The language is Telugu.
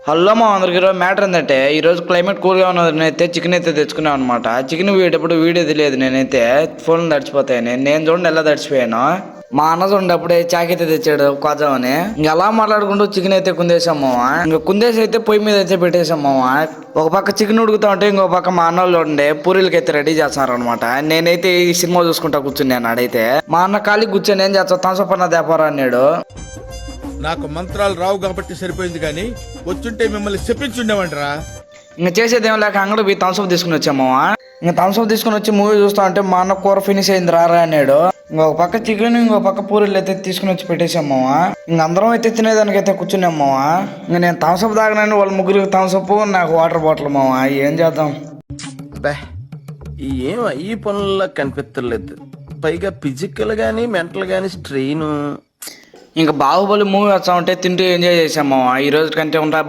హలో మా అందరికి ఈరోజు మ్యాటర్ ఏంటంటే ఈరోజు క్లైమేట్ కూల్గా ఉన్నది. నేనైతే చికెన్ అయితే తెచ్చుకున్నాను అనమాట. చికెన్ వీడేటప్పుడు వీడియో తెలియదు. నేనైతే ఫోన్ తడిచిపోతాయని నేను చూడండి ఎలా తడిచిపోయాను. మా అన్న చూడండి అప్పుడే చాక్ అయితే తెచ్చాడు కాజా అని. ఇంక అలా మాట్లాడుకుంటూ చికెన్ అయితే కుందేసాం మామ. ఇంకా కుందేసి అయితే పొయ్యి మీద అయితే పెట్టేసాం మామ. ఒక పక్క చికెన్ ఉడుకుతా ఉంటే ఇంకో పక్క మా అన్న వాళ్ళు చూడండి పూరీలకి అయితే రెడీ చేస్తున్నారు అనమాట. నేనైతే ఈ సినిమా చూసుకుంటా కూర్చున్నాను. ఆడైతే మా అన్న ఖాళీ కూర్చొని ఏం చేస్తా తంసపన్న దేపారా అన్నాడు. నాకు మంత్రాలు రావు కాబట్టి సరిపోయింది, కానీ వచ్చుంటే మిమ్మల్ని చెప్పించుండేవంటరా. ఇంకా చేసేది ఏం లేక అంగడి పోయి థమ్స్అప్ తీసుకుని వచ్చామా. ఇంకా థమ్స్అప్ తీసుకుని వచ్చి మూవీ చూస్తా అంటే మా అన్న కూర ఫినిష్ అయింది రారా అన్నాడు. ఇంకొక పక్క చికెన్ ఇంకొక పక్క పూరీలు అయితే తీసుకుని వచ్చి పెట్టేసామావా. ఇంక అందరం అయితే తినేదానికి అయితే కూర్చున్నామావా. ఇంకా నేను థమ్స్అప్ తాగనండి వాళ్ళ ముగ్గురికి థమ్స్అప్ నాకు వాటర్ బాటిల్ మావా. ఏం చేద్దాం ఏం ఈ పనుల్లో కనిపించలేదు. పైగా ఫిజికల్ గానీ మెంటల్ గానీ స్ట్రెయిన్. ఇంకా బాహుబలి మూవీ వచ్చా ఉంటే తింటూ ఎంజాయ్ చేసామావా. ఈ రోజు కంటే ఉంటా